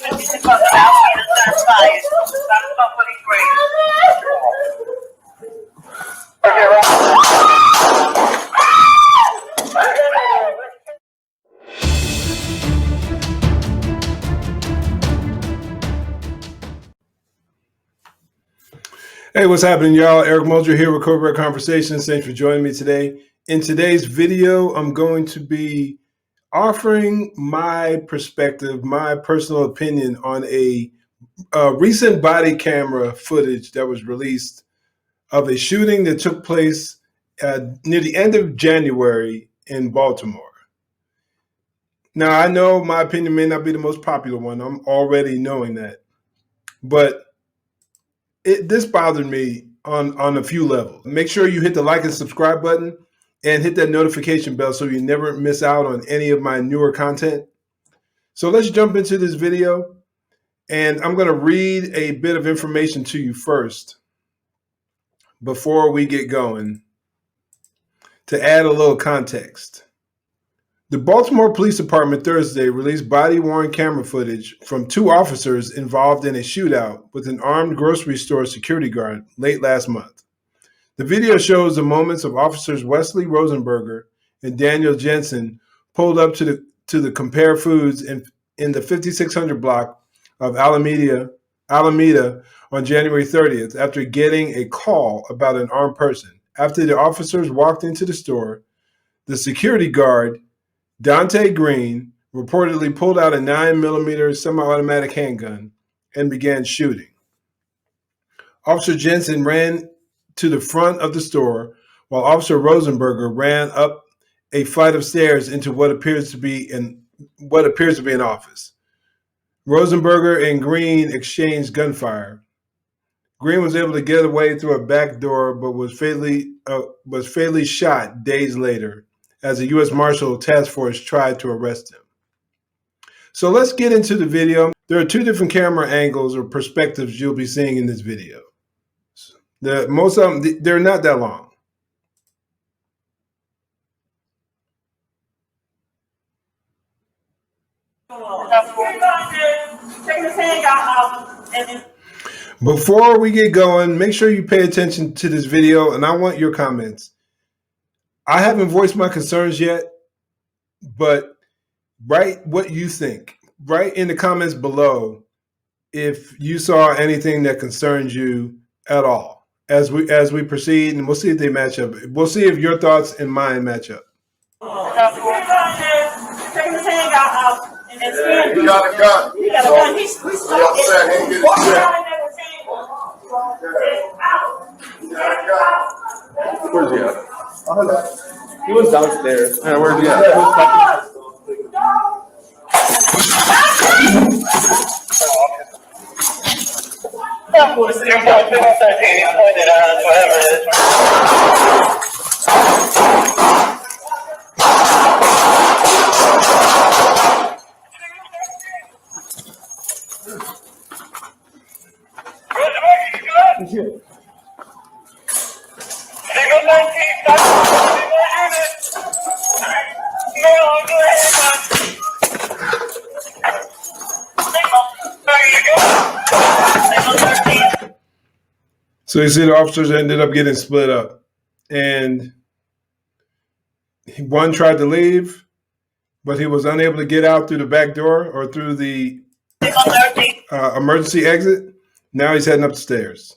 Hey, what's happening, y'all? Eric Mulder here with Cobra Conversations. Thanks for joining me today. In today's video, I'm going to be offering my perspective, my personal opinion on a recent body camera footage that was released of a shooting that took place near the end of January in Baltimore. Now, I know my opinion may not be the most popular one. I'm already knowing that. But this bothered me on a few levels. Make sure you hit the like and subscribe button and hit that notification bell so you never miss out on any of my newer content. So let's jump into this video, and I'm going to read a bit of information to you first before we get going to add a little context. The Baltimore Police Department Thursday released body-worn camera footage from two officers involved in a shootout with an armed grocery store security guard late last month. The video shows the moments of Officers Wesley Rosenberger and Daniel Jensen pulled up to the Compare Foods in the 5600 block of Alameda on January 30th after getting a call about an armed person. After the officers walked into the store, the security guard, Dante Green, reportedly pulled out a 9mm semi-automatic handgun and began shooting. Officer Jensen ran to the front of the store while Officer Rosenberger ran up a flight of stairs into what appears to be an office. Rosenberger and Green exchanged gunfire. Green was able to get away through a back door, but was fatally shot days later as a U.S. Marshal Task Force tried to arrest him. So let's get into the video. There are two different camera angles or perspectives you'll be seeing in this video. Most of them, they're not that long. Before we get going, make sure you pay attention to this video, and I want your comments. I haven't voiced my concerns yet, but write what you think. Write in the comments below if you saw anything that concerns you at all as we proceed, and we'll see if they match up. We'll see if your thoughts and mine match up. Taking his hand out and he got a gun. He got a gun. He's upset. He didn't get it. Where's he at? He was downstairs. Yeah, where's he at? So you see the officers ended up getting split up, and one tried to leave, but he was unable to get out through the back door or through the emergency exit. Now he's heading up the stairs.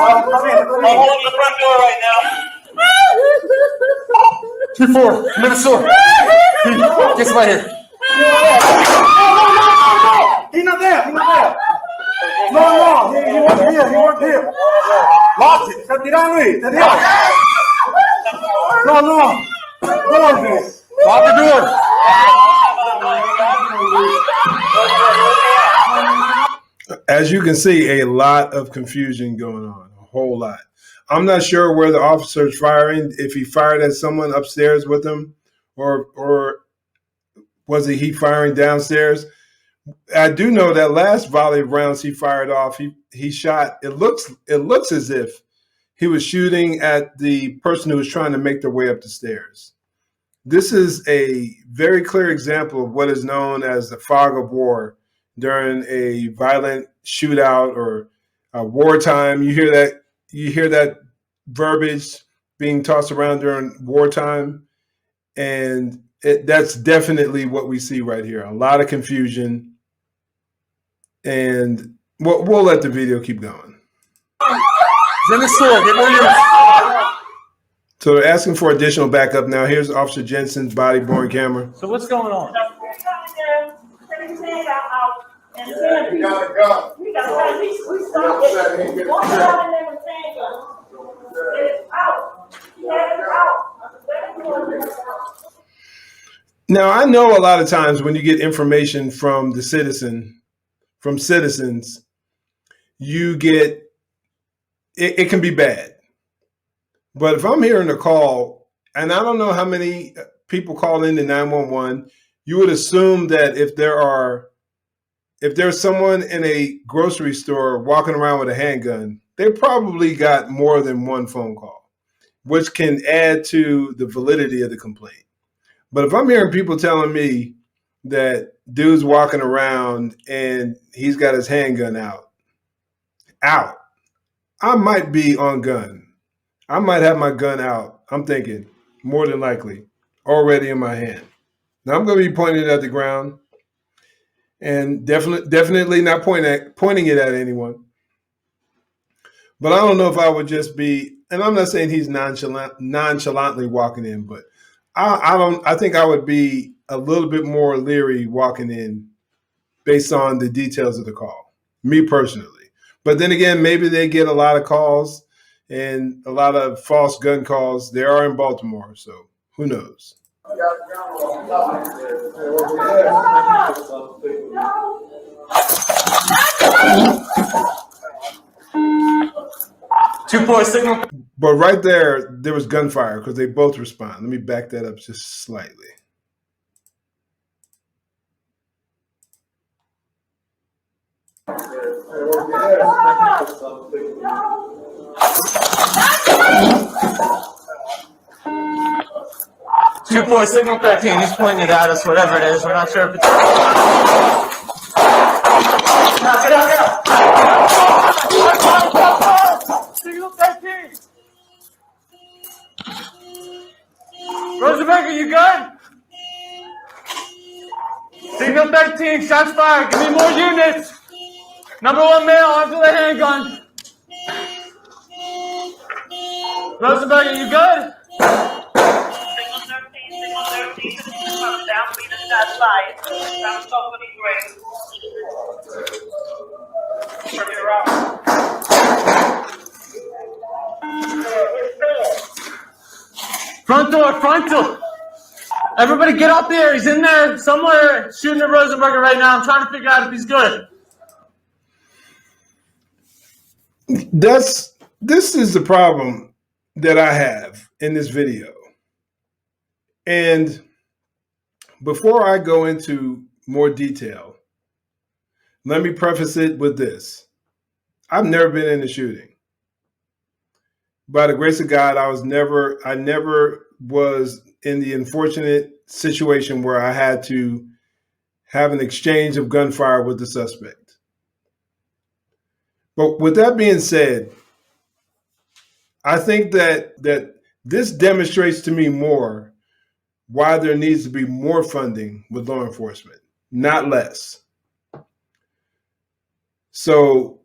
I'm holding the front door right now. 2-4, I'm in the store. Get somebody here. He's not there. He's not there. No, he wasn't here. He wasn't here. Lock it. Get on me. Get here. No. Lock the door. As you can see, a lot of confusion going on, a whole lot. I'm not sure where the officer's firing, if he fired at someone upstairs with him or was it he firing downstairs? I do know that last volley of rounds he fired off, he shot. It looks as if he was shooting at the person who was trying to make their way up the stairs. This is a very clear example of what is known as the fog of war during a violent shootout or wartime. You hear that verbiage being tossed around during wartime, and that's definitely what we see right here. A lot of confusion. And we'll let the video keep going. He's in the store. Get more units. So they're asking for additional backup. Now here's Officer Jensen's body-borne camera. So what's going on? Now I know a lot of times when you get information from citizens, you get it can be bad. But if I'm hearing a call, and I don't know how many people call into 911, you would assume that if there's someone in a grocery store walking around with a handgun, they probably got more than one phone call, which can add to the validity of the complaint. But if I'm hearing people telling me that dude's walking around and he's got his handgun out, I might be on gun. I might have my gun out. I'm thinking more than likely already in my hand. Now I'm going to be pointing it at the ground and definitely not pointing it at anyone. But I don't know if I would just be, and I'm not saying he's nonchalantly walking in, but I think I would be a little bit more leery walking in based on the details of the call, me personally. But then again, maybe they get a lot of calls and a lot of false gun calls. They are in Baltimore, so who knows? 2-4 signal. But right there was gunfire because they both respond. Let me back that up just slightly. Two four signal 13. He's pointing it at us, whatever it is. We're not sure if it's. Get out. Signal 13. Rosenberg, are you good? Signal 13. Shots fired. Give me more units. Number 1 male, armed with a handgun. Rosenberg, are you good? Signal 13, down, lead us that side. Down company great. Turn it around. Front door. Everybody get up there. He's in there somewhere shooting at Rosenberger right now. I'm trying to figure out if he's good. This is the problem that I have in this video. And before I go into more detail, let me preface it with this. I've never been in a shooting. By the grace of God, I never was in the unfortunate situation where I had to have an exchange of gunfire with the suspect. But with that being said, I think that this demonstrates to me more why there needs to be more funding with law enforcement, not less. So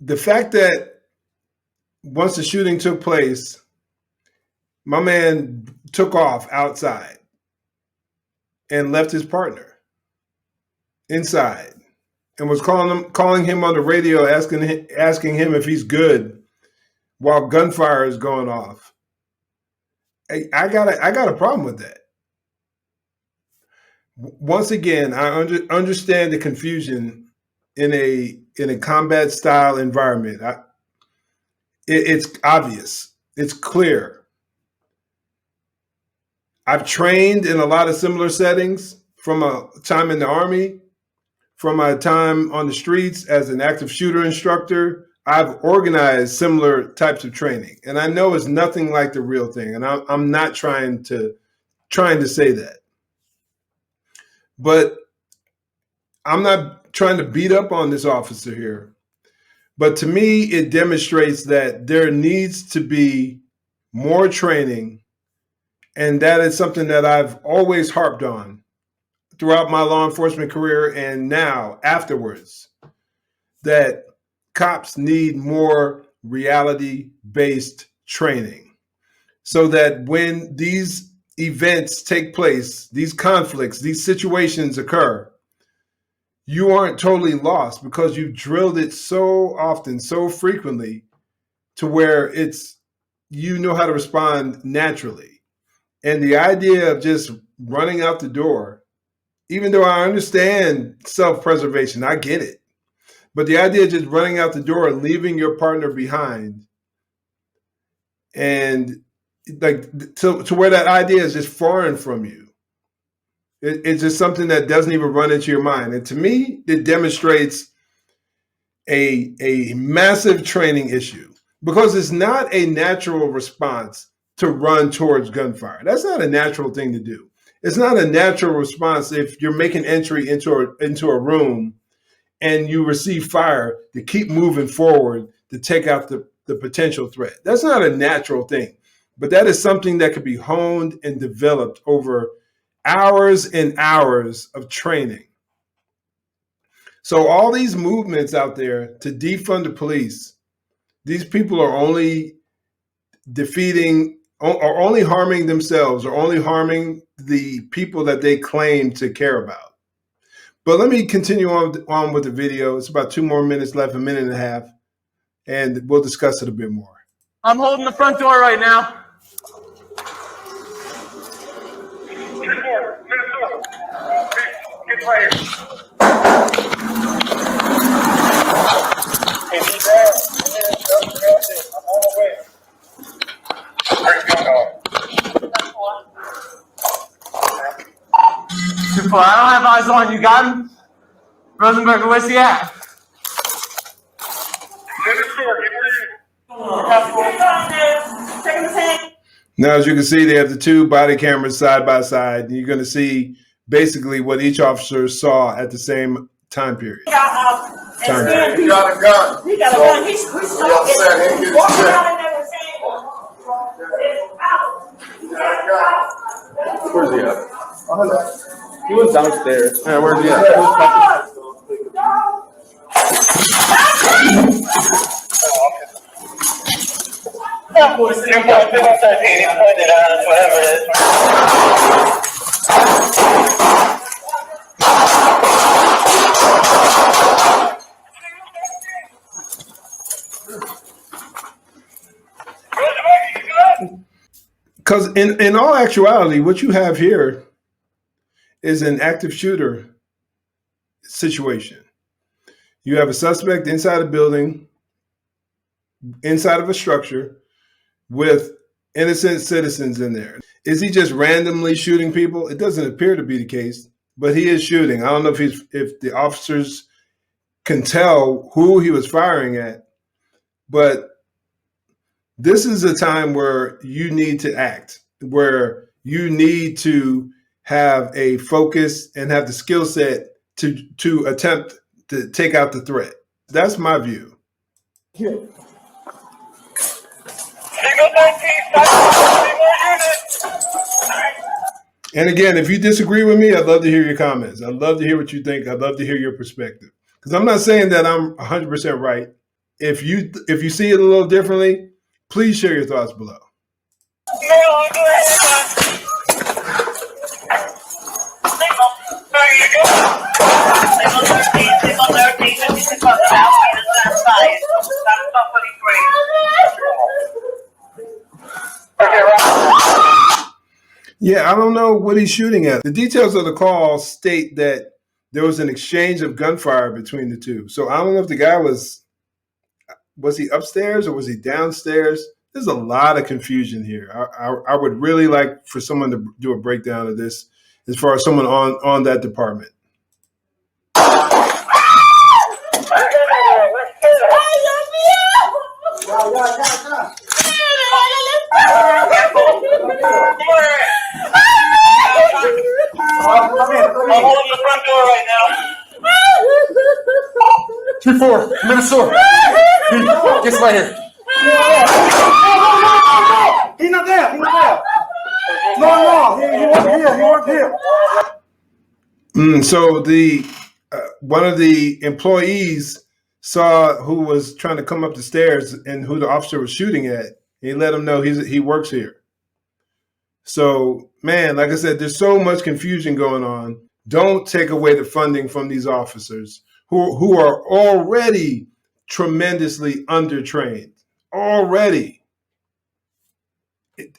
the fact that once the shooting took place, my man took off outside and left his partner inside and was calling him on the radio, asking him if he's good while gunfire is going off. I got a problem with that. Once again, I understand the confusion in a combat style environment. It's obvious. It's clear. I've trained in a lot of similar settings from a time in the Army, from my time on the streets as an active shooter instructor. I've organized similar types of training, and I know it's nothing like the real thing. And I'm not trying to say that, but I'm not trying to beat up on this officer here. But to me, it demonstrates that there needs to be more training, and that is something that I've always harped on throughout my law enforcement career and now afterwards, that cops need more reality-based training so that when these events take place, these conflicts, these situations occur, you aren't totally lost because you've drilled it so often, so frequently, to where it's, you know how to respond naturally. And the idea of just running out the door, even though I understand self-preservation, I get it. But the idea of just running out the door and leaving your partner behind, and like to where that idea is just foreign from you. It's just something that doesn't even run into your mind. And to me, it demonstrates a massive training issue, because it's not a natural response to run towards gunfire. That's not a natural thing to do. It's not a natural response if you're making entry into a room and you receive fire to keep moving forward to take out the potential threat. That's not a natural thing, but that is something that could be honed and developed over hours and hours of training. So all these movements out there to defund the police, these people are only only harming themselves, or only harming the people that they claim to care about. But let me continue on with the video. It's about 2 more minutes left, 1.5 minutes, and we'll discuss it a bit more. I'm holding the front door right now. Get right here. Hey, he's there. I'm on the way. Where's he going? Too far. I don't have eyes on you. Got him? Rosenberger, where's he at? Now, as you can see, they have the 2 body cameras side by side, and you're going to see basically what each officer saw at the same time period. He got a gun. He got a gun. He's walking out in there saying, Where's he at? He was downstairs. Yeah, where's he at? Because in all actuality, what you have here is an active shooter situation. You have a suspect inside a building, inside of a structure, with innocent citizens in there. Is he just randomly shooting people? It doesn't appear to be the case, but he is shooting. I don't know if the officers can tell who he was firing at, but this is a time where you need to act, where you need to have a focus and have the skill set to attempt to take out the threat. That's my view. And again, if you disagree with me, I'd love to hear your comments. I'd love to hear what you think. I'd love to hear your perspective. Because I'm not saying that I'm 100% right. If you see it a little differently, please share your thoughts below. Yeah, I don't know what he's shooting at. The details of the call state that there was an exchange of gunfire between the two. So I don't know if the guy was he upstairs or was he downstairs? There's a lot of confusion here. I would really like for someone to do a breakdown of this as far as someone on that department. I'm holding the front door right now. 2-4, I'm in the store. Get right here. He's not there. He's not there. No. He wasn't here. He wasn't here. So the one of the employees saw who was trying to come up the stairs and who the officer was shooting at. He let him know he works here. So, man, like I said, there's so much confusion going on. Don't take away the funding from these officers who are already tremendously undertrained. Already.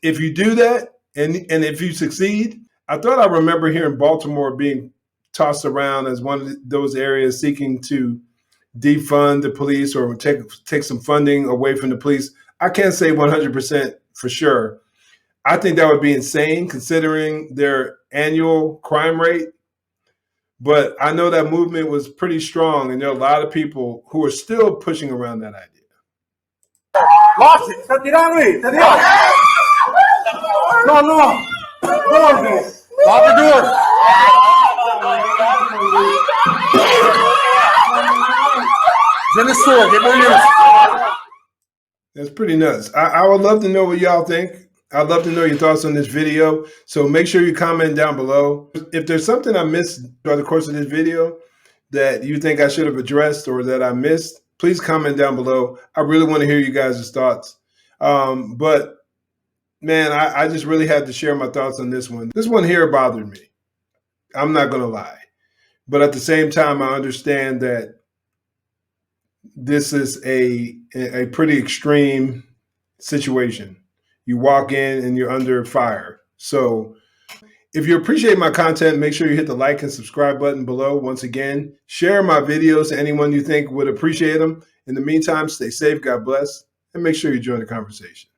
If you do that, and if you succeed, I thought I remember hearing Baltimore being tossed around as one of those areas seeking to defund the police or take some funding away from the police. I can't say 100% for sure. I think that would be insane considering their annual crime rate. But I know that movement was pretty strong, and there are a lot of people who are still pushing around that idea. Lost it. Shut it down, Lee. Shut it down. No. Lock Lock the door. It's in the store. Get more units. That's pretty nuts. I would love to know what y'all think. I'd love to know your thoughts on this video. So make sure you comment down below. If there's something I missed throughout the course of this video that you think I should have addressed or that I missed, please comment down below. I really want to hear you guys' thoughts. But man, I just really had to share my thoughts on this one. This one here bothered me. I'm not going to lie. But at the same time, I understand that this is a pretty extreme situation. You walk in and you're under fire. So if you appreciate my content, make sure you hit the like and subscribe button below. Once again, share my videos to anyone you think would appreciate them. In the meantime, stay safe, God bless, and make sure you join the conversation.